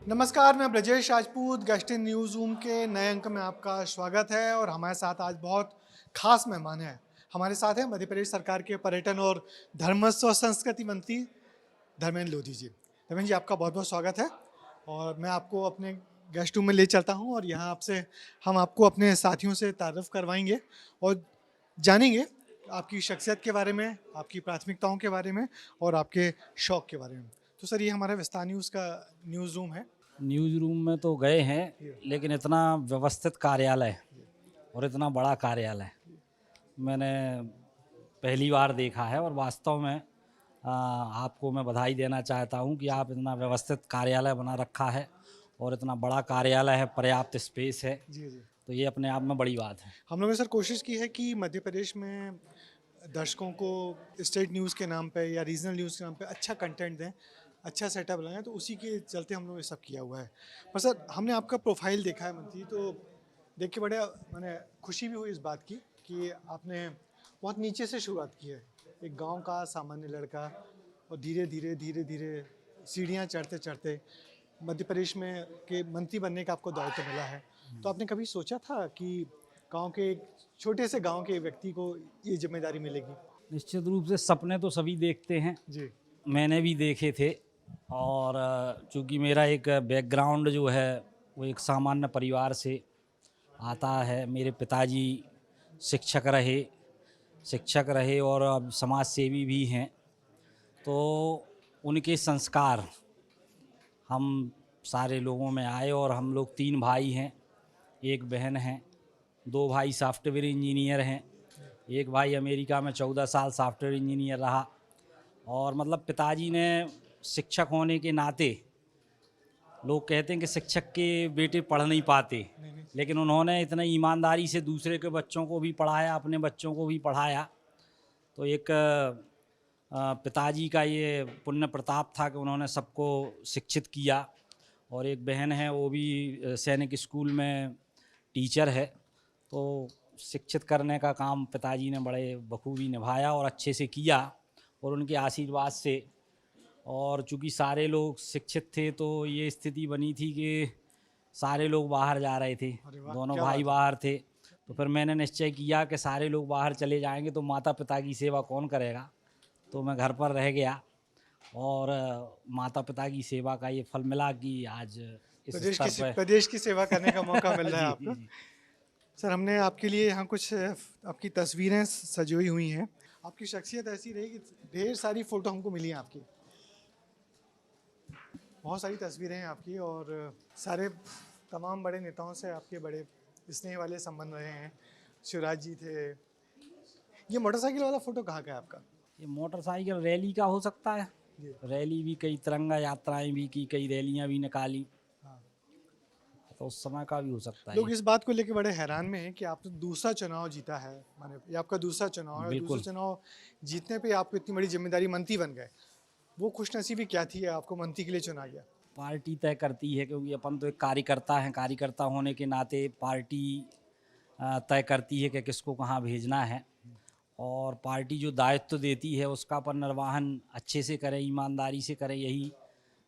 नमस्कार, मैं ब्रजेश राजपूत। गश्त इन न्यूज़ रूम के नए अंक में आपका स्वागत है और हमारे साथ आज बहुत खास मेहमान हैं। हमारे साथ हैं मध्य प्रदेश सरकार के पर्यटन और धर्मस्व और संस्कृति मंत्री धर्मेंद्र लोधी जी। धर्मेंद्र जी, आपका बहुत बहुत स्वागत है और मैं आपको अपने गेस्ट रूम में ले चलता हूँ और यहाँ आपसे हम आपको अपने साथियों से तारुफ करवाएंगे और जानेंगे आपकी शख्सियत के बारे में, आपकी प्राथमिकताओं के बारे में और आपके शौक़ के बारे में। तो सर, ये हमारा विस्तार न्यूज़ का न्यूज़ रूम है। न्यूज़ रूम में तो गए हैं, लेकिन इतना व्यवस्थित कार्यालय और इतना बड़ा कार्यालय मैंने पहली बार देखा है। और वास्तव में आपको मैं बधाई देना चाहता हूं कि आप इतना व्यवस्थित कार्यालय बना रखा है और इतना बड़ा कार्यालय है, पर्याप्त स्पेस है। जी, जी। तो ये अपने आप में बड़ी बात है। हम लोगों ने सर कोशिश की है कि मध्य प्रदेश में दर्शकों को स्टेट न्यूज़ के नाम पे या रीजनल न्यूज़ के नाम पे अच्छा कंटेंट दें, अच्छा सेटअप लगाएं, तो उसी के चलते हम लोग ये सब किया हुआ है। पर सर, हमने आपका प्रोफाइल देखा है मंत्री, तो देख के बड़ा मैंने खुशी भी हुई इस बात की कि आपने बहुत नीचे से शुरुआत की है। एक गांव का सामान्य लड़का और धीरे धीरे धीरे धीरे सीढ़ियाँ चढ़ते चढ़ते मध्य प्रदेश में के मंत्री बनने का आपको दायित्व मिला है। तो आपने कभी सोचा था कि गांव के एक छोटे से गांव के व्यक्ति को ये जिम्मेदारी मिलेगी? निश्चित रूप से सपने तो सभी देखते हैं, जी, मैंने भी देखे थे। और चूँकि मेरा एक बैकग्राउंड जो है वो एक सामान्य परिवार से आता है। मेरे पिताजी शिक्षक रहे और अब समाज सेवी भी हैं। तो उनके संस्कार हम सारे लोगों में आए और हम लोग 3 भाई हैं, 1 बहन है। 2 भाई सॉफ्टवेयर इंजीनियर हैं, 1 भाई अमेरिका में 14 साल सॉफ्टवेयर इंजीनियर रहा। और मतलब पिताजी ने शिक्षक होने के नाते, लोग कहते हैं कि शिक्षक के बेटे पढ़ नहीं पाते, लेकिन उन्होंने इतने ईमानदारी से दूसरे के बच्चों को भी पढ़ाया, अपने बच्चों को भी पढ़ाया। तो एक पिताजी का ये पुण्य प्रताप था कि उन्होंने सबको शिक्षित किया। और एक बहन है, वो भी सैनिक स्कूल में टीचर है। तो शिक्षित करने का काम पिताजी ने बड़े बखूबी निभाया और अच्छे से किया, और उनके आशीर्वाद से। और चूँकि सारे लोग शिक्षित थे तो ये स्थिति बनी थी कि सारे लोग बाहर जा रहे थे, अरे वाह, दोनों क्या भाई बात है। बाहर थे। तो फिर मैंने निश्चय किया कि सारे लोग बाहर चले जाएंगे तो माता पिता की सेवा कौन करेगा। तो मैं घर पर रह गया और माता पिता की सेवा का ये फल मिला कि आज इस स्तर पर। प्रदेश की सेवा करने का मौका मिल रहा है जी आपको। जी। सर, हमने आपके लिए यहाँ कुछ आपकी तस्वीरें सजोई हुई हैं। आपकी शख्सियत ऐसी रही कि ढेर सारी फ़ोटो हमको मिली हैं आपकी। बहुत सारी तस्वीरें हैं आपकी और सारे तमाम बड़े नेताओं से आपके बड़े स्नेह वाले संबंध रहे हैं। शिवराज जी थे। ये मोटरसाइकिल वाला फ़ोटो कहाँ का है आपका? ये मोटरसाइकिल रैली का हो सकता है। जी। रैली भी, कई तिरंगा यात्राएं भी की, कई रैलियां भी निकाली। हाँ। तो उस समय का भी हो सकता है लोग ये। इस बात को लेके बड़े हैरान में हैं कि आपने दूसरा चुनाव जीता है, माने ये आपका दूसरा चुनाव है। दूसरा बिल्कुल। चुनाव जीतने पे आपको इतनी बड़ी जिम्मेदारी, मंत्री बन गए। वो खुशनसीबी क्या थी आपको मंत्री के लिए चुना गया? पार्टी तय करती है, क्योंकि अपन तो एक कार्यकर्ता हैं। कार्यकर्ता होने के नाते पार्टी तय करती है कि किसको कहाँ भेजना है। और पार्टी जो दायित्व देती है उसका अपन निर्वहन अच्छे से करें, ईमानदारी से करें, यही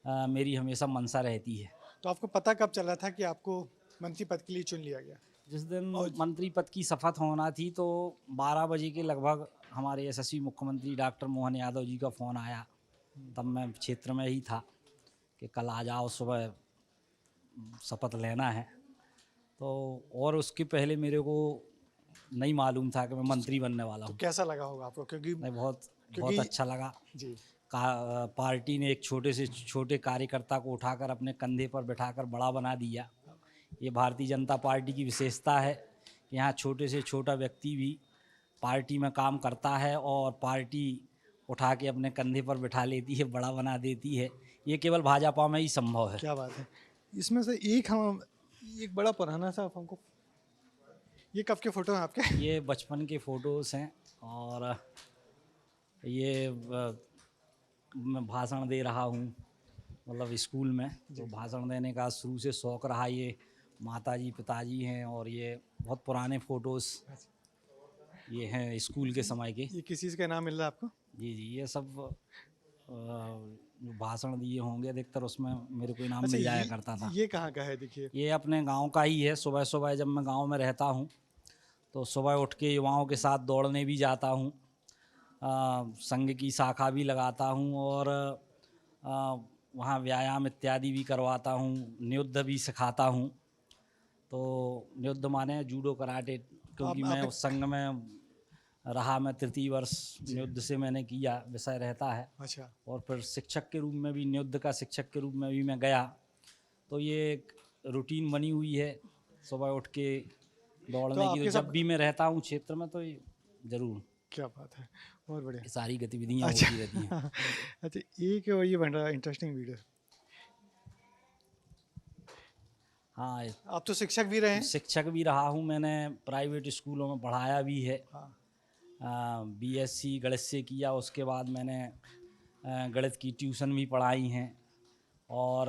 मेरी हमेशा मंशा रहती है। तो आपको पता कब चला था कि आपको मंत्री पद के लिए चुन लिया गया? जिस दिन और मंत्री पद की शपथ होना थी तो 12 बजे के लगभग हमारे यशस्वी मुख्यमंत्री डॉक्टर मोहन यादव जी का फ़ोन आया। तब मैं क्षेत्र में ही था कि कल आ जाओ, सुबह शपथ लेना है। तो और उसके पहले मेरे को नहीं मालूम था कि मैं मंत्री बनने वाला तो हूँ। कैसा लगा होगा आपको? क्योंकि नहीं, बहुत बहुत क्योंकि अच्छा लगा। जी, पार्टी ने एक छोटे से छोटे कार्यकर्ता को उठाकर अपने कंधे पर बिठाकर बड़ा बना दिया। ये भारतीय जनता पार्टी की विशेषता है कि यहाँ छोटे से छोटा व्यक्ति भी पार्टी में काम करता है और पार्टी उठा के अपने कंधे पर बिठा लेती है, बड़ा बना देती है। ये केवल भाजपा में ही संभव है। क्या बात है। इसमें से एक बड़ा पुराना सा हमको, ये कब के फोटो हैं आपके? ये बचपन के फ़ोटोज़ हैं। और ये मैं भाषण दे रहा हूँ, मतलब स्कूल में। तो भाषण देने का शुरू से शौक़ रहा। ये माताजी पिताजी हैं और ये बहुत पुराने फ़ोटोज़ ये हैं स्कूल के समय के। ये किस चीज़ का इनाम मिल रहा है आपको? जी जी, ये सब जो भाषण दिए होंगे अधिकतर उसमें मेरे को इनाम अच्छा, मिल जाया करता था। ये कहाँ का है देखिए? ये अपने गांव का ही है। सुबह सुबह जब मैं गांव में रहता हूँ तो सुबह उठ के युवाओं के साथ दौड़ने भी जाता हूँ, संघ की शाखा भी लगाता हूँ और वहाँ व्यायाम इत्यादि भी करवाता हूँ, नृत्य भी सिखाता हूँ। तो नृत्य माने जूडो कराटे, क्योंकि मैं आपने उस संघ में रहा। मैं तृतीय वर्ष नृत्य से मैंने किया, विषय रहता है। अच्छा, और फिर शिक्षक के रूप में भी, नृत्य का शिक्षक के रूप में भी मैं गया। तो ये एक रूटीन बनी हुई है सुबह उठ के तो दौड़ने की। तो आपके जब सब भी मैं रहता हूँ क्षेत्र में तो ये ज़रूर क्या बात है, बहुत बढ़िया। ये सारी गतिविधियाँ अच्छा होती रहती हैं। अच्छा, एक और ये बन रहा है इंटरेस्टिंग वीडियो। हाँ, आप तो शिक्षक भी रहे हैं? शिक्षक भी रहा हूँ, मैंने प्राइवेट स्कूलों में पढ़ाया भी है। हाँ, बीएससी गणित से किया, उसके बाद मैंने गणित की ट्यूशन भी पढ़ाई हैं। और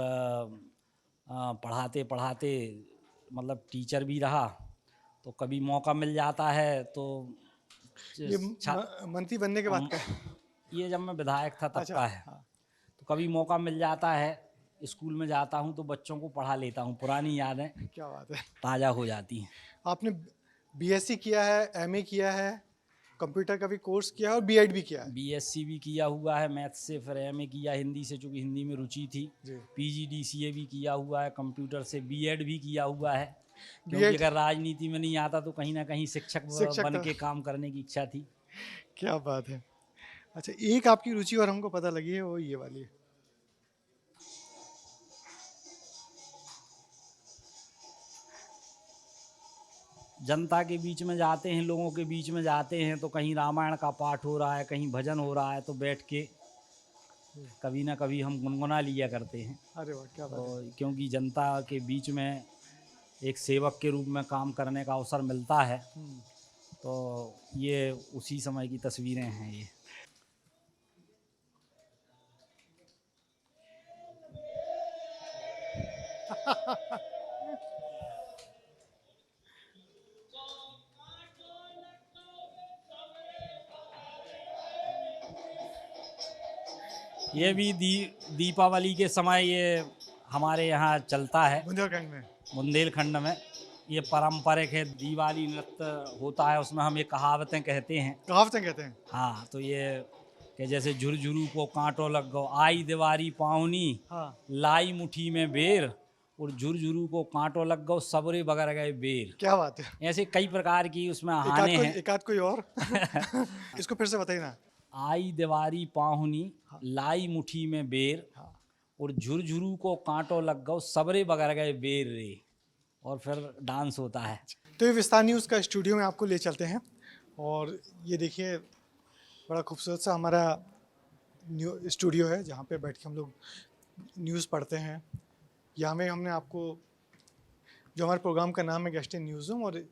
पढ़ाते पढ़ाते मतलब टीचर भी रहा। तो कभी मौका मिल जाता है तो ये छा मंत्री बनने के बाद का है? ये जब मैं विधायक था तब अच्छा, का है। हाँ, तो कभी मौका मिल जाता है, स्कूल में जाता हूँ तो बच्चों को पढ़ा लेता हूँ, पुरानी यादें क्या बात है। ताज़ा हो जाती हैं। आपने बीएससी किया है, एमए किया है, कंप्यूटर का भी कोर्स किया है और बीएड भी किया है? बीएससी भी किया हुआ है मैथ से, फिर एमए किया हिंदी से, चूँकि हिंदी में रुचि थी। जी। पीजीडीसीए भी किया हुआ है, कंप्यूटर से बीएड भी किया हुआ है। क्योंकि बीएड अगर राजनीति में नहीं आता तो कहीं ना कहीं शिक्षक शिक्षक बन था। के काम करने की इच्छा थी। क्या बात है। अच्छा, एक आपकी रुचि और हमको पता लगी है, वो ये वाली है। जनता के बीच में जाते हैं, लोगों के बीच में जाते हैं तो कहीं रामायण का पाठ हो रहा है, कहीं भजन हो रहा है, तो बैठ के कभी ना कभी हम गुनगुना लिया करते हैं। अरे वाह, क्या बात है। तो क्योंकि जनता के बीच में एक सेवक के रूप में काम करने का अवसर मिलता है, तो ये उसी समय की तस्वीरें हैं ये। ये भी दीपावली के समय ये हमारे यहाँ चलता है बुंदेलखंड में? बुंदेलखंड में। ये पारंपरिक है, दिवाली नृत्य होता है, उसमें हम ये कहावतें कहते हैं। कहावतें कहते हैं? हाँ, तो ये कि जैसे झुरझुरू को कांटो लग गो, आई दिवारी पावनी, हाँ, लाई मुट्ठी में बेर, और झुरझुरू को कांटो लग गो, सबरे बगर गए बेर। क्या बात है। ऐसे कई प्रकार की उसमें एकाध आने कोई हैं। एकाध कोई और इसको फिर से बताइए ना। आई दिवारी पाहुनी, लाई मुट्ठी में बेर, हाँ, और झुरझुरू को कांटो लग गो, सबरे बगर गए बेर रे। और फिर डांस होता है। तो ये विस्तार न्यूज़ का स्टूडियो में आपको ले चलते हैं, और ये देखिए बड़ा खूबसूरत सा हमारा स्टूडियो है, जहाँ पे बैठ के हम लोग न्यूज़ पढ़ते हैं। यहाँ में हमने आपको, जो हमारे प्रोग्राम का नाम है गेस्ट इन न्यूज़ रूम, और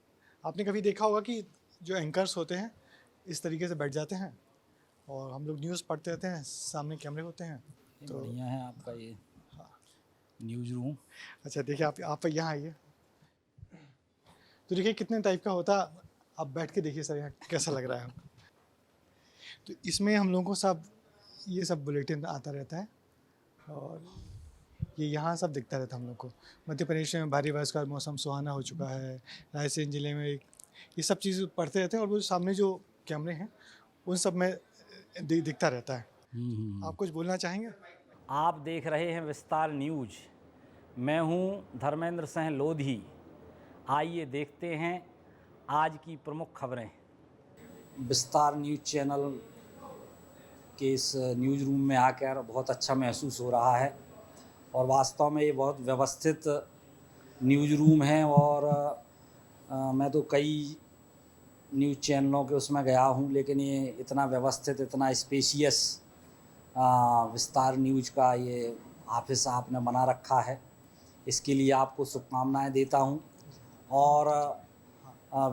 आपने कभी देखा होगा कि जो एंकर्स होते हैं इस तरीके से बैठ जाते हैं और हम लोग न्यूज़ पढ़ते रहते हैं, सामने कैमरे होते हैं। तो बढ़िया है आपका ये न्यूज़ रूम। अच्छा, देखिए आप यहाँ आइए, तो देखिए कितने टाइप का होता। आप बैठ के देखिए सर, यहाँ कैसा लग रहा है। तो इसमें हम लोगों को सब ये सब बुलेटिन आता रहता है, और ये यहाँ सब दिखता रहता है हम लोग को। मध्य प्रदेश में भारी बारिश का मौसम सुहाना हो चुका है, रायसेन जिले में ये सब चीज़ पढ़ते रहते हैं, और वो सामने जो कैमरे हैं उन सब में दिखता रहता है। आप कुछ बोलना चाहेंगे? आप देख रहे हैं विस्तार न्यूज। मैं हूं धर्मेंद्र सिंह लोधी। आइए देखते हैं आज की प्रमुख खबरें। विस्तार न्यूज चैनल के इस न्यूज़ रूम में आकर बहुत अच्छा महसूस हो रहा है, और वास्तव में ये बहुत व्यवस्थित न्यूज़ रूम है। और मैं तो कई न्यूज़ चैनलों के उसमें गया हूँ, लेकिन ये इतना व्यवस्थित, इतना स्पेशियस विस्तार न्यूज़ का ये ऑफिस आपने बना रखा है, इसके लिए आपको शुभकामनाएं देता हूँ। और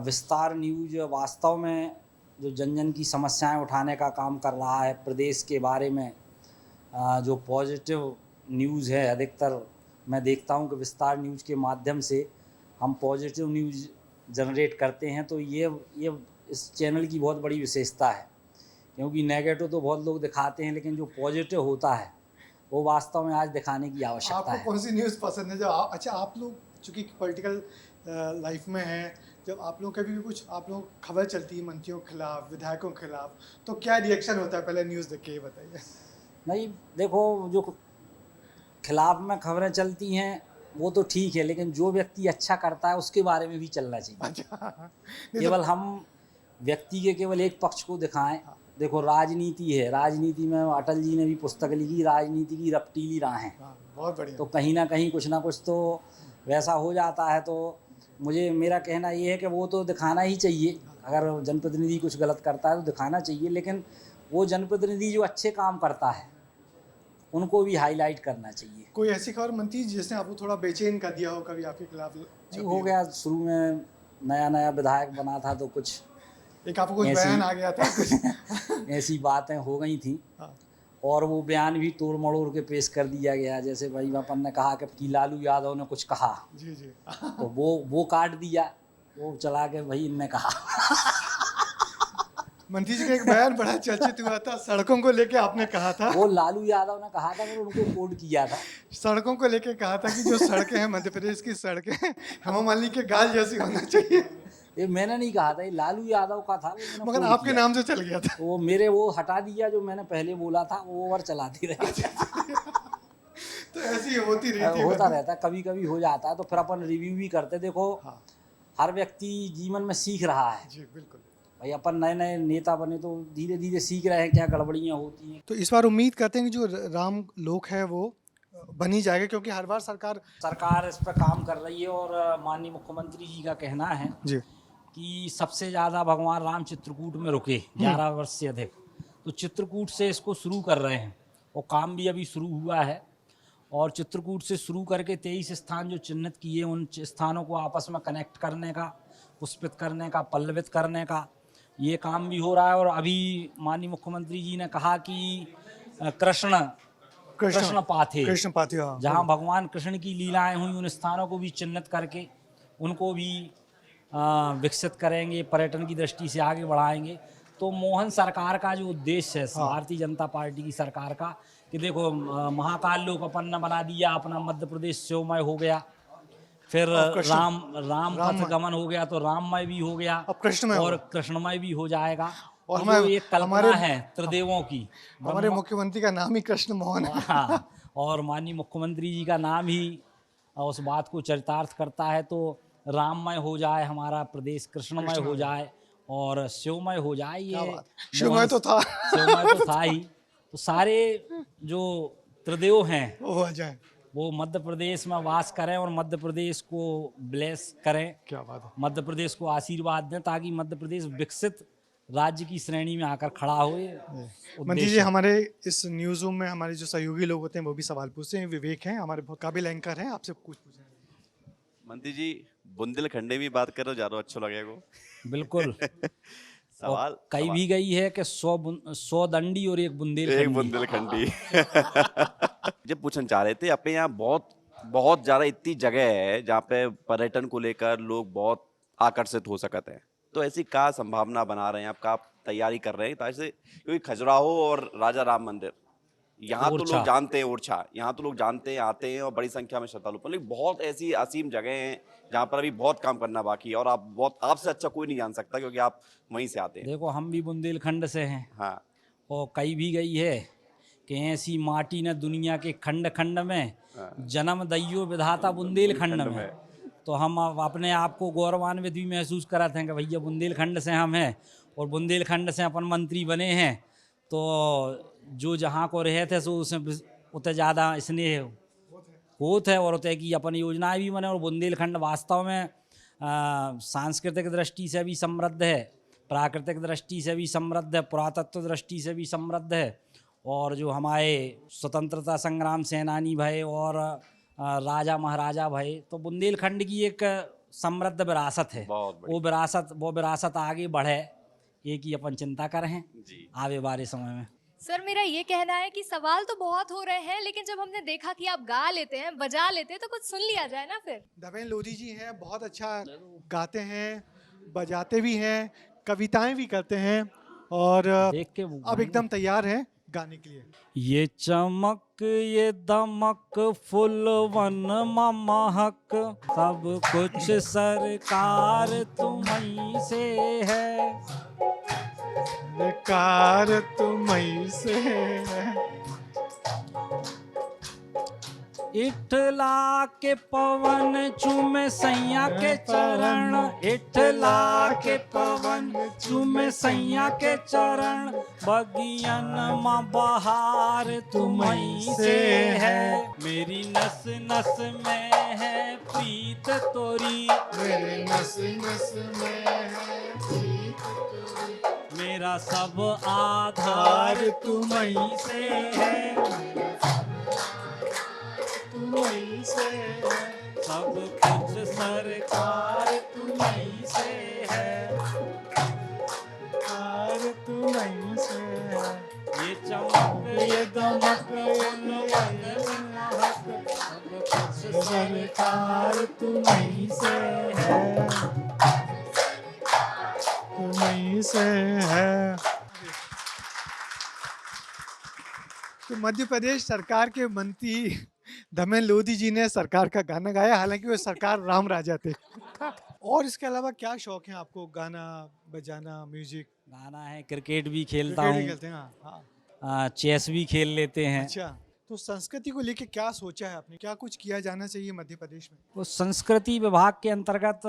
विस्तार न्यूज़ वास्तव में जो जन जन की समस्याएं उठाने का काम कर रहा है, प्रदेश के बारे में जो पॉजिटिव न्यूज़ है, अधिकतर मैं देखता हूं कि विस्तार न्यूज़ के माध्यम से हम पॉजिटिव न्यूज़ जनरेट करते हैं। तो ये इस चैनल की बहुत बड़ी विशेषता है क्योंकि नेगेटिव तो बहुत लोग दिखाते हैं, लेकिन जो पॉजिटिव होता है वो वास्तव में आज दिखाने की आवश्यकता आपको है। कौन सी न्यूज़ पसंद है? अच्छा, आप लोग चूंकि पॉलिटिकल लाइफ में हैं, जब आप लोग कभी भी कुछ आप लोग खबर चलती है मंत्रियों के खिलाफ, विधायकों के खिलाफ, तो क्या रिएक्शन होता है? पहले न्यूज़ देख के ये बताइए। नहीं, देखो, जो खिलाफ में खबरें चलती हैं वो तो ठीक है, लेकिन जो व्यक्ति अच्छा करता है उसके बारे में भी चलना चाहिए। अच्छा, नहीं तो केवल हम व्यक्ति के केवल एक पक्ष को दिखाएं। देखो, राजनीति है, राजनीति में अटल जी ने भी पुस्तक लिखी, राजनीति की रपटीली राहें। हाँ, बहुत बढ़िया। तो कहीं ना कहीं कुछ ना कुछ तो वैसा हो जाता है। तो मुझे मेरा कहना ये है कि वो तो दिखाना ही चाहिए। अगर जनप्रतिनिधि कुछ गलत करता है तो दिखाना चाहिए, लेकिन वो जनप्रतिनिधि जो अच्छे काम करता है उनको भी हाईलाइट करना चाहिए। कोई ऐसी खबर मंत्री जिसने आपको थोड़ा बेचैन कर दिया हो, कभी आपके खिलाफ नहीं, हो गया, शुरू में नया नया विधायक बना था तो कुछ एक आपको कुछ बयान आ गया था कुछ? ऐसी बातें हो गई थी, हाँ, और वो बयान भी तोड़ मड़ोड़ के पेश कर दिया गया। जैसे भाई अपन ने कहा कि लालू यादव ने कुछ कहा, जी जी। तो वो काट दिया, वो चला के भाई इनने कहा। मंत्री जी का एक बयान बड़ा चर्चित हुआ था, सड़कों को लेके आपने कहा था, वो लालू यादव ने कहा था, मैंने उनको कोट किया था। सड़कों को लेके कहा था कि जो सड़कें हैं मध्य प्रदेश की सड़कें हेमा मालिनी के गाल जैसी होना चाहिए, ये मैंने नहीं कहा था, ये लालू यादव का था, वो मैंने मगर quote आपके किया। नाम से चल गया था। वो मेरे वो हटा दिया जो मैंने पहले बोला था, वो ओवर चलाती रही। तो ऐसी होती रहती होता है। रहता, कभी कभी हो जाता है, तो फिर अपन रिव्यू भी करते। देखो, हाँ हर व्यक्ति जीवन में सीख रहा है। जी, बिल्कुल। भाई अपन नए नए नेता बने तो धीरे धीरे सीख रहे हैं क्या गड़बड़ियाँ होती हैं। तो इस बार उम्मीद करते हैं कि जो राम लोक है वो बनी जाएगा, क्योंकि हर बार सरकार इस पर काम कर रही है, और माननीय मुख्यमंत्री जी का कहना है जी कि सबसे ज़्यादा भगवान राम चित्रकूट में रुके 11 वर्ष से अधिक, तो चित्रकूट से इसको शुरू कर रहे हैं, और काम भी अभी शुरू हुआ है। और चित्रकूट से शुरू करके 23 स्थान जो चिन्हित किए, उन स्थानों को आपस में कनेक्ट करने का, पुष्पित करने का, पल्लवित करने का ये काम भी हो रहा है। और अभी माननीय मुख्यमंत्री जी ने कहा कि कृष्ण पाथे, हाँ। जहाँ भगवान कृष्ण की लीलाएं हुई, उन स्थानों को भी चिन्हित करके उनको भी विकसित करेंगे, पर्यटन की दृष्टि से आगे बढ़ाएंगे। तो मोहन सरकार का जो उद्देश्य है, भारतीय जनता पार्टी की सरकार का, कि देखो महाकाल लोक अपन ने बना दिया, अपना मध्य प्रदेश शिवमय हो गया, फिर राम पथ गमन हो गया, तो राममय भी हो गया, अब कृष्णमय और कृष्णमय भी हो जाएगा। और और जो एक कल्पना है त्रिदेवों की, हमारे मुख्यमंत्री का नाम ही कृष्ण मोहन है। हाँ, और माननीय मुख्यमंत्री जी का नाम ही उस बात को चरितार्थ करता है। तो राममय हो जाए हमारा प्रदेश, कृष्णमय हो जाए और शिवमय हो जाए। ये शिवमय तो था, शिवमय तो था ही। तो सारे जो त्रिदेव हैं वो आ जाए, वो मध्य प्रदेश में वास करें और मध्य प्रदेश को ब्लेस करें, क्या बात है। मध्य प्रदेश को आशीर्वाद दें, ताकि मध्य प्रदेश विकसित राज्य की श्रेणी में आकर खड़ा हो। मंत्री जी, हमारे इस न्यूज़ रूम में हमारे जो सहयोगी लोग होते हैं वो भी सवाल पूछते हैं। विवेक हैं हमारे बहुत काबिल एंकर हैं, आपसे कुछ पूछें। मंत्री जी, बुंदेलखंडी भी बात करो, ज्यादा अच्छा लगेगा। बिल्कुल। सवाल कही भी गई है कि 100 दंडी और एक एक बुंदेलखंडी। जब पूछना चाह रहे थे, अपने यहाँ बहुत बहुत ज्यादा इतनी जगह है जहाँ पे पर्यटन को लेकर लोग बहुत आकर्षित हो सकते हैं, तो ऐसी क्या संभावना बना रहे हैं आप, क्या तैयारी कर रहे हैं ताकि, क्योंकि खजुराहो और राजा राम मंदिर यहाँ तो लोग जानते हैं, ओरछा यहाँ तो लोग जानते हैं, आते हैं और बड़ी संख्या में श्रद्धालु, लेकिन बहुत ऐसी असीम जगह हैं जहाँ पर अभी बहुत काम करना बाकी है, और आपसे अच्छा कोई नहीं जान सकता क्योंकि आप वहीं से आते हैं। देखो, हम भी बुंदेलखंड से हैं। हाँ, और कही भी गई है कि ऐसी माटी ने दुनिया के खंड खंड में जन्म दइयो विधाता बुंदेलखंड में। तो हम अपने आप को गौरवान्वित भी महसूस कराते हैं कि भैया बुंदेलखंड से हम हैं, और बुंदेलखंड से अपन मंत्री बने हैं। तो जो जहाँ को रहे थे सो उसमें उतने ज़्यादा स्नेह होत है, और उतने की अपन योजनाएं भी बने। और बुंदेलखंड वास्तव में सांस्कृतिक दृष्टि से भी समृद्ध है, प्राकृतिक दृष्टि से भी समृद्ध है, पुरातत्व दृष्टि से भी समृद्ध है। और जो हमारे स्वतंत्रता संग्राम सेनानी भये और राजा महाराजा भये, तो बुंदेलखंड की एक समृद्ध विरासत है। वो विरासत आगे बढ़े, एक ही अपन चिंता करें आगे वाले समय में। सर, मेरा ये कहना है कि सवाल तो बहुत हो रहे हैं, लेकिन जब हमने देखा कि आप गा लेते हैं, बजा लेते हैं, तो कुछ सुन लिया जाए ना फिर। दवेन लोधी जी हैं, बहुत अच्छा गाते हैं, बजाते भी हैं, कविताएं भी करते हैं, और देख के अब एकदम तैयार हैं गाने के लिए। ये चमक ये दमक फुलवन महक सब कुछ सरकार तुम्हीं से है। कार तुम्हीं से है। इठला के पवन चूमे सैया के चरण, इठला के पवन चूमे सैया के चरण, बगियन माँ बहार तुम्हीं से है। मेरी नस नस में है प्रीत तोरी, मेरे नस नस में है प्रीत तोरी, मेरा सब आधार तुम्हीं से है। तुम्हीं से है। सब कुछ सरकार तुम्हीं से है। कार तुम्हीं से है। ये चमक ये दमक फुलवन महक सब कुछ सरकार तुम्हीं से है। तुम्हीं से है। तो मध्य प्रदेश सरकार के मंत्री धर्मेंद्र लोधी जी ने सरकार का गाना गाया, हालांकि वो सरकार राम राजा थे। और इसके अलावा क्या शौक है आपको? गाना बजाना, म्यूजिक? गाना है, क्रिकेट भी खेलता क्रिकेट भी हूँ, खेलते हैं? हाँ। चेस भी खेल लेते हैं। अच्छा, तो संस्कृति को लेके क्या सोचा है आपने? क्या कुछ किया जाना चाहिए मध्य प्रदेश में? तो संस्कृति विभाग के अंतर्गत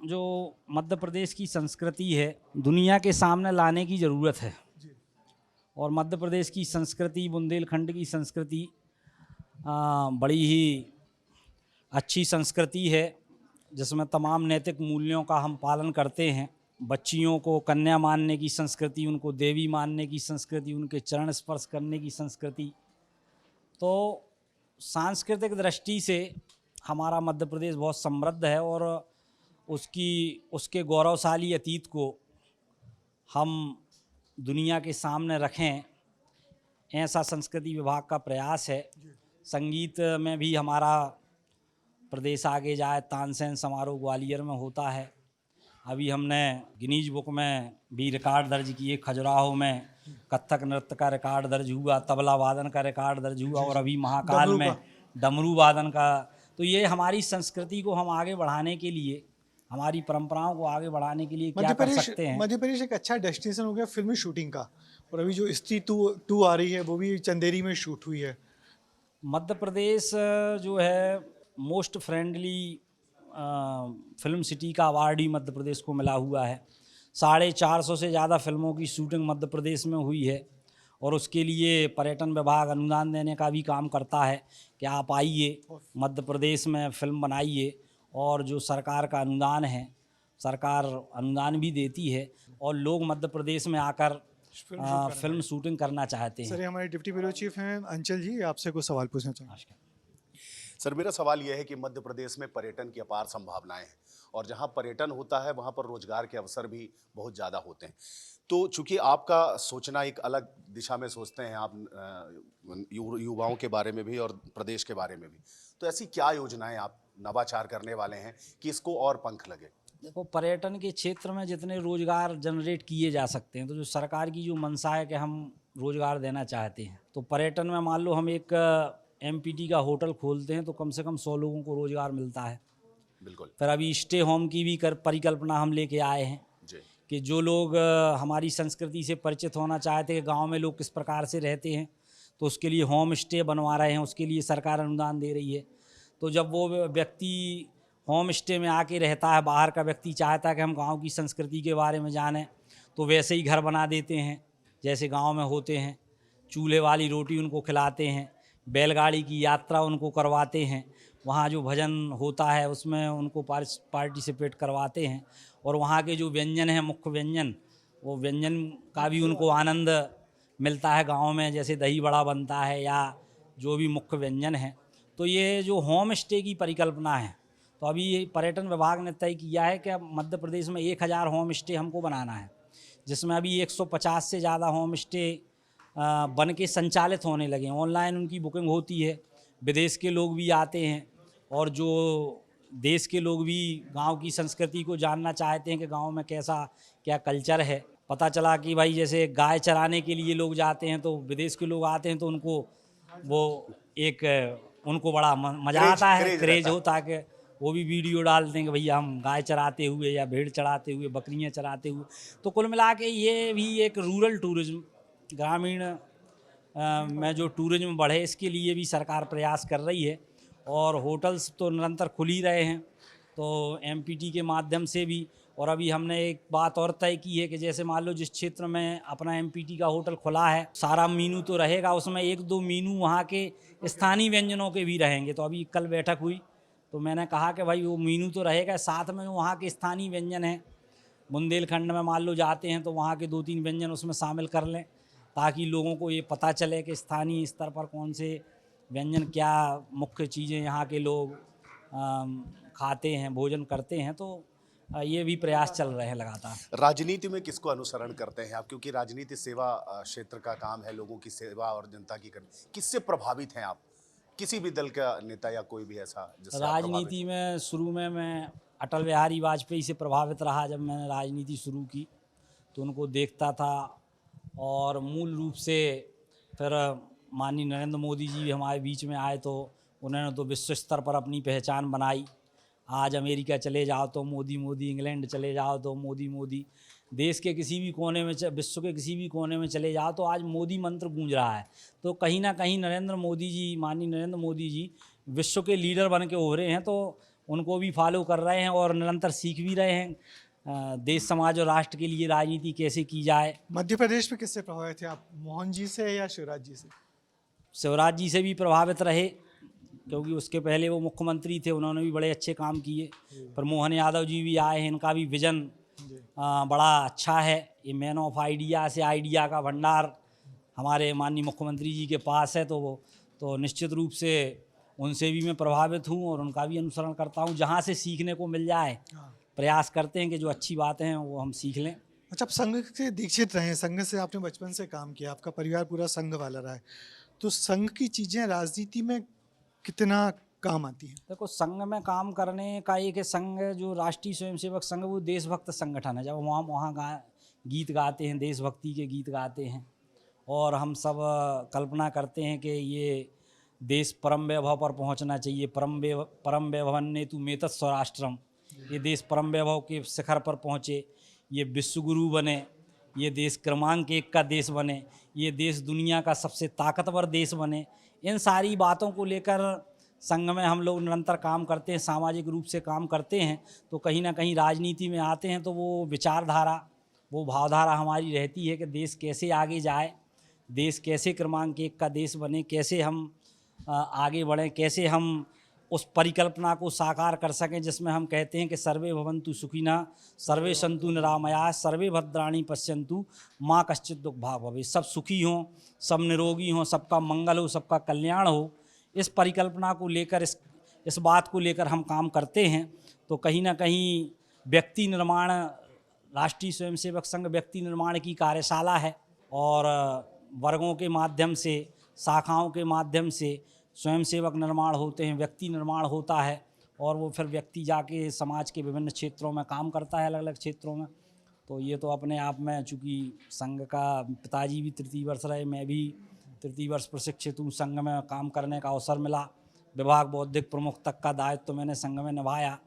जो मध्य प्रदेश की संस्कृति है दुनिया के सामने लाने की ज़रूरत है। जी। और मध्य प्रदेश की संस्कृति, बुंदेलखंड की संस्कृति बड़ी ही अच्छी संस्कृति है, जिसमें तमाम नैतिक मूल्यों का हम पालन करते हैं। बच्चियों को कन्या मानने की संस्कृति, उनको देवी मानने की संस्कृति, उनके चरण स्पर्श करने की संस्कृति। तो सांस्कृतिक दृष्टि से हमारा मध्य प्रदेश बहुत समृद्ध है और उसके गौरवशाली अतीत को हम दुनिया के सामने रखें, ऐसा संस्कृति विभाग का प्रयास है। संगीत में भी हमारा प्रदेश आगे जाए, तानसेन समारोह ग्वालियर में होता है। अभी हमने गिनीज बुक में भी रिकॉर्ड दर्ज किए, खजुराहो में कथक नृत्य का रिकॉर्ड दर्ज हुआ, तबला वादन का रिकॉर्ड दर्ज हुआ, और अभी महाकाल में डमरू वादन का। तो ये हमारी संस्कृति को हम आगे बढ़ाने के लिए, हमारी परंपराओं को आगे बढ़ाने के लिए क्या कर सकते हैं। मध्य प्रदेश एक अच्छा डेस्टिनेशन हो गया फिल्मी शूटिंग का, और अभी जो स्त्री टू आ रही है वो भी चंदेरी में शूट हुई है। मध्य प्रदेश जो है मोस्ट फ्रेंडली फिल्म सिटी का अवार्ड ही मध्य प्रदेश को मिला हुआ है। 450 से ज़्यादा फिल्मों की शूटिंग मध्य प्रदेश में हुई है, और उसके लिए पर्यटन विभाग अनुदान देने का भी काम करता है कि आप आइए मध्य प्रदेश में फिल्म बनाइए। और जो सरकार का अनुदान है, सरकार अनुदान भी देती है, और लोग मध्य प्रदेश में आकर फिल्म शूटिंग करना चाहते हैं। सर, हमारे डिप्टी ब्यूरो चीफ हैं अंचल जी, आपसे कुछ सवाल पूछना चाहूँगा। सर, मेरा सवाल यह है कि मध्य प्रदेश में पर्यटन की अपार संभावनाएं हैं, और जहां पर्यटन होता है वहां पर रोजगार के अवसर भी बहुत ज़्यादा होते हैं। तो चूंकि आपका सोचना एक अलग दिशा में सोचते हैं, आप युवाओं के बारे में भी और प्रदेश के बारे में भी, तो ऐसी क्या योजनाएं आप नवाचार करने वाले हैं कि इसको और पंख लगे? देखो, पर्यटन के क्षेत्र में जितने रोजगार जनरेट किए जा सकते हैं, तो जो सरकार की जो मंशा है कि हम रोजगार देना चाहते हैं, तो पर्यटन में मान लो हम एक एमपीटी का होटल खोलते हैं तो कम से कम 100 लोगों को रोजगार मिलता है। बिल्कुल। फिर अभी स्टे होम की भी परिकल्पना हम लेके आए हैं जी। कि जो लोग हमारी संस्कृति से परिचित होना चाहते हैं, गांव में लोग किस प्रकार से रहते हैं, तो उसके लिए होम स्टे बनवा रहे हैं, उसके लिए सरकार अनुदान दे रही है। तो जब वो व्यक्ति होम स्टे में आके रहता है, बाहर का व्यक्ति चाहता है कि हम गांव की संस्कृति के बारे में जानें, तो वैसे ही घर बना देते हैं जैसे गांव में होते हैं। चूल्हे वाली रोटी उनको खिलाते हैं, बैलगाड़ी की यात्रा उनको करवाते हैं, वहाँ जो भजन होता है उसमें उनको पार्टिसिपेट करवाते हैं, और वहाँ के जो व्यंजन हैं, मुख्य व्यंजन, वो व्यंजन का भी उनको आनंद मिलता है गांव में, जैसे दही बड़ा बनता है या जो भी मुख्य व्यंजन है। तो ये जो होम स्टे की परिकल्पना है, तो अभी पर्यटन विभाग ने तय किया है कि अब मध्य प्रदेश में 1000 होम स्टे हमको बनाना है, जिसमें अभी 150 से ज़्यादा होम स्टे बन के संचालित होने लगे। ऑनलाइन उनकी बुकिंग होती है, विदेश के लोग भी आते हैं, और जो देश के लोग भी गांव की संस्कृति को जानना चाहते हैं कि गांव में कैसा क्या कल्चर है, पता चला कि भाई जैसे गाय चराने के लिए लोग जाते हैं तो विदेश के लोग आते हैं तो उनको वो एक उनको बड़ा मज़ा क्रेज- आता है, क्रेज क्रेज रहता है। होता है कि वो भी वीडियो डालते हैं कि भैया हम गाय चराते हुए या भेड़ चराते हुए, बकरियां चराते हुए। तो कुल मिला के ये भी एक रूरल टूरिज्म, ग्रामीण में जो टूरिज्म बढ़े, इसके लिए भी सरकार प्रयास कर रही है। और होटल्स तो निरंतर खुल ही रहे हैं, तो एमपीटी के माध्यम से भी। और अभी हमने एक बात और तय की है कि जैसे मान लो जिस क्षेत्र में अपना एमपीटी का होटल खुला है, सारा मीनू तो रहेगा, उसमें एक दो मीनू वहाँ के स्थानीय व्यंजनों के भी रहेंगे। तो अभी कल बैठक हुई तो मैंने कहा कि भाई वो मीनू तो रहेगा, साथ में जो वहाँ के स्थानीय व्यंजन हैं, बुंदेलखंड में मान लो जाते हैं तो वहाँ के 2-3 व्यंजन उसमें शामिल कर लें, ताकि लोगों को ये पता चले कि स्थानीय स्तर पर कौन से व्यंजन, क्या मुख्य चीज़ें यहाँ के लोग खाते हैं, भोजन करते हैं। तो ये भी प्रयास चल रहे हैं लगातार। राजनीति में किसको अनुसरण करते हैं आप, क्योंकि राजनीति सेवा क्षेत्र का काम है, लोगों की सेवा और जनता की करनी, किससे प्रभावित हैं आप, किसी भी दल का नेता या कोई भी ऐसा जिससे आप प्रभावित राजनीति में शुरू में मैं अटल बिहारी वाजपेयी से प्रभावित रहा। जब मैंने राजनीति शुरू की तो उनको देखता था, और मूल रूप से फिर माननीय नरेंद्र मोदी जी भी हमारे बीच में आए तो उन्होंने तो विश्व स्तर पर अपनी पहचान बनाई। आज अमेरिका चले जाओ तो मोदी मोदी, इंग्लैंड चले जाओ तो मोदी मोदी, देश के किसी भी कोने में, विश्व के किसी भी कोने में चले जाओ तो आज मोदी मंत्र गूंज रहा है। तो कहीं ना कहीं नरेंद्र मोदी जी, माननीय नरेंद्र मोदी जी विश्व के लीडर बन के उभरे हैं, तो उनको भी फॉलो कर रहे हैं और निरंतर सीख भी रहे हैं देश समाज और राष्ट्र के लिए राजनीति कैसे की जाए। मध्य प्रदेश में किससे प्रभावित थे आप, मोहन जी से या शिवराज जी से? शिवराज जी से भी प्रभावित रहे, क्योंकि उसके पहले वो मुख्यमंत्री थे, उन्होंने भी बड़े अच्छे काम किए। पर मोहन यादव जी भी आए हैं, इनका भी विजन बड़ा अच्छा है। ये मैन ऑफ आइडिया से आइडिया का भंडार हमारे माननीय मुख्यमंत्री जी के पास है, तो वो तो निश्चित रूप से उनसे भी मैं प्रभावित हूँ और उनका भी अनुसरण करता हूँ। जहाँ से सीखने को मिल जाए प्रयास करते हैं कि जो अच्छी बातें हैं वो हम सीख लें। अच्छा, आप संघ से दीक्षित रहे हैं, संघ से आपने बचपन से काम किया, आपका परिवार पूरा संघ वाला रहा है, तो संघ की चीज़ें राजनीति में कितना काम आती हैं? देखो, संघ में काम करने का एक संघ, जो राष्ट्रीय स्वयंसेवक संघ, वो देशभक्त संगठन है। जब वहाँ वहाँ गीत गाते हैं, देशभक्ति के गीत गाते हैं, और हम सब कल्पना करते हैं कि ये देश परम वैभव पर पहुँचना चाहिए। परम वैभवन्ने तु मेतत् स्वराष्ट्रम, ये देश परम वैभव के शिखर पर पहुँचे, ये विश्वगुरु बने, ये देश क्रमांक 1 का देश बने, ये देश दुनिया का सबसे ताकतवर देश बने। इन सारी बातों को लेकर संघ में हम लोग निरंतर काम करते हैं, सामाजिक रूप से काम करते हैं। तो कहीं ना कहीं राजनीति में आते हैं तो वो विचारधारा, वो भावधारा हमारी रहती है कि देश कैसे आगे जाए, देश कैसे क्रमांक 1 का देश बने, कैसे हम आगे बढ़ें, कैसे हम उस परिकल्पना को साकार कर सकें जिसमें हम कहते हैं कि सर्वे भवन्तु सुखिनः, सर्वे सन्तु निरामयाः, सर्वे भद्राणि पश्यन्तु माँ कश्चित् दुःख भाग् भवेत्। सब सुखी हों, सब निरोगी हों, सबका मंगल हो, सबका कल्याण हो। इस परिकल्पना को लेकर, इस बात को लेकर हम काम करते हैं। तो कहीं ना कहीं व्यक्ति निर्माण, राष्ट्रीय स्वयंसेवक संघ व्यक्ति निर्माण की कार्यशाला है, और वर्गों के माध्यम से, शाखाओं के माध्यम से स्वयंसेवक निर्माण होते हैं, व्यक्ति निर्माण होता है, और वो फिर व्यक्ति जाके समाज के विभिन्न क्षेत्रों में काम करता है, अलग अलग क्षेत्रों में। तो ये तो अपने आप में, चूँकि संघ का पिताजी भी तृतीय वर्ष रहे, मैं भी तृतीय वर्ष प्रशिक्षित हूँ, संघ में काम करने का अवसर मिला, विभाग बौद्धिक प्रमुख तक का दायित्व तो मैंने संघ में निभाया।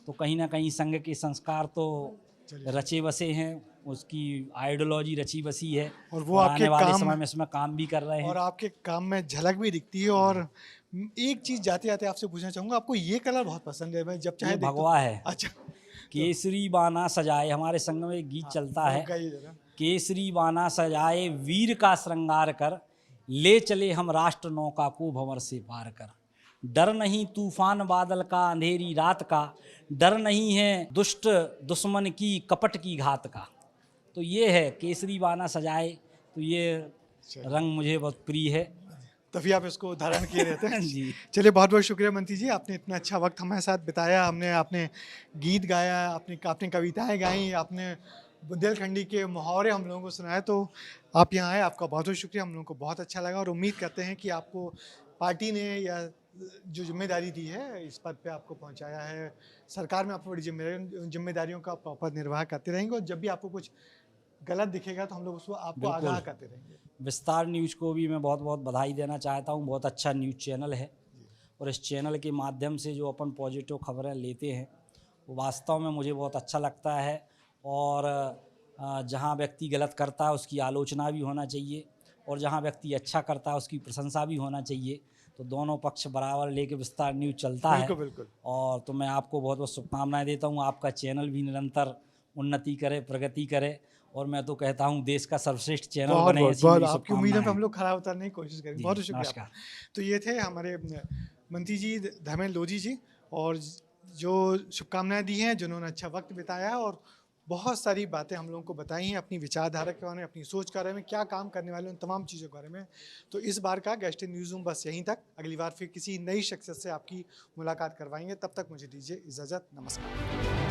तो कहीं ना कहीं संघ के संस्कार तो रचे बसे हैं, उसकी आइडियोलॉजी रची बसी है, और वो आपके आने वाले काम समय में इसमें काम भी कर रहे हैं। और आपके काम में झलक भी दिखती है। और एक चीज़ जाते जाते आपसे पूछना चाहूँगा, आपको ये कलर बहुत पसंद है, मैं जब चाहे ये देखता हूँ। भगवा है। अच्छा, केसरी बाना सजाए, हमारे संघ में एक गीत चलता है, गाइए जरा। केसरी बाना सजाए वीर का श्रृंगार कर, ले चले हम राष्ट्र नौका को भंवर से पार कर। डर नहीं तूफान बादल का, अंधेरी रात का, डर नहीं है दुष्ट दुश्मन की कपट की घात का। तो ये है केसरी बाना सजाए, तो ये रंग मुझे बहुत प्रिय है। तभी आप इसको धारण किए रहते हैं। जी। चलिए, बहुत बहुत शुक्रिया मंत्री जी, आपने इतना अच्छा वक्त हमारे साथ बिताया। आपने गीत गाया, आपने कविताएं गाई, आपने बुंदेलखंडी के मुहावरे हम लोगों को सुनाए। तो आप यहाँ आए, आपका बहुत बहुत शुक्रिया, हम लोगों को बहुत अच्छा लगा। और उम्मीद करते हैं कि आपको पार्टी ने या जो जिम्मेदारी दी है, इस पद पे आपको पहुँचाया है, सरकार में आपको बड़ी जिम्मेदारियों का प्रॉपर निर्वाह करते रहेंगे। और जब भी आपको कुछ गलत दिखेगा तो हम लोग उसको आपको बिल्कुल। आगाह करते रहेंगे। विस्तार न्यूज़ को भी मैं बहुत बहुत बधाई देना चाहता हूँ। बहुत अच्छा न्यूज़ चैनल है और इस चैनल के माध्यम से जो अपन पॉजिटिव खबरें लेते हैं वो वास्तव में मुझे बहुत अच्छा लगता है। और जहाँ व्यक्ति गलत करता है उसकी आलोचना भी होना चाहिए और जहाँ व्यक्ति अच्छा करता है उसकी प्रशंसा भी होना चाहिए। तो दोनों पक्ष बराबर लेके विस्तार न्यूज़ चलता है। बिल्कुल बिल्कुल। और तो मैं आपको बहुत बहुत शुभकामनाएं देता हूँ। आपका चैनल भी निरंतर उन्नति करे, प्रगति करे और मैं तो कहता हूँ देश का सर्वश्रेष्ठ चैनल बहुत बने, बहुत ऐसी बहुत मेरी आपकी उम्मीदों पे हम शुभकामनाएं। लोग खरा उतरने की कोशिश करेंगे। जी, बहुत शुक्रिया नमस्कार। आपका। तो ये थे हमारे मंत्री जी धर्मेंद्र लोधी जी, और जो शुभकामनाएं दी हैं, जिन्होंने अच्छा वक्त बिताया है और बहुत सारी बातें हम लोगों को बताई हैं अपनी विचारधारा के बारे में, अपनी सोच के बारे में, क्या काम करने वाले उन तमाम चीज़ों के बारे में। तो इस बार का गेस्ट इन न्यूज़ रूम बस यहीं तक। अगली बार फिर किसी नई शख्सियत से आपकी मुलाकात करवाएंगे। तब तक मुझे दीजिए इजाज़त। नमस्कार।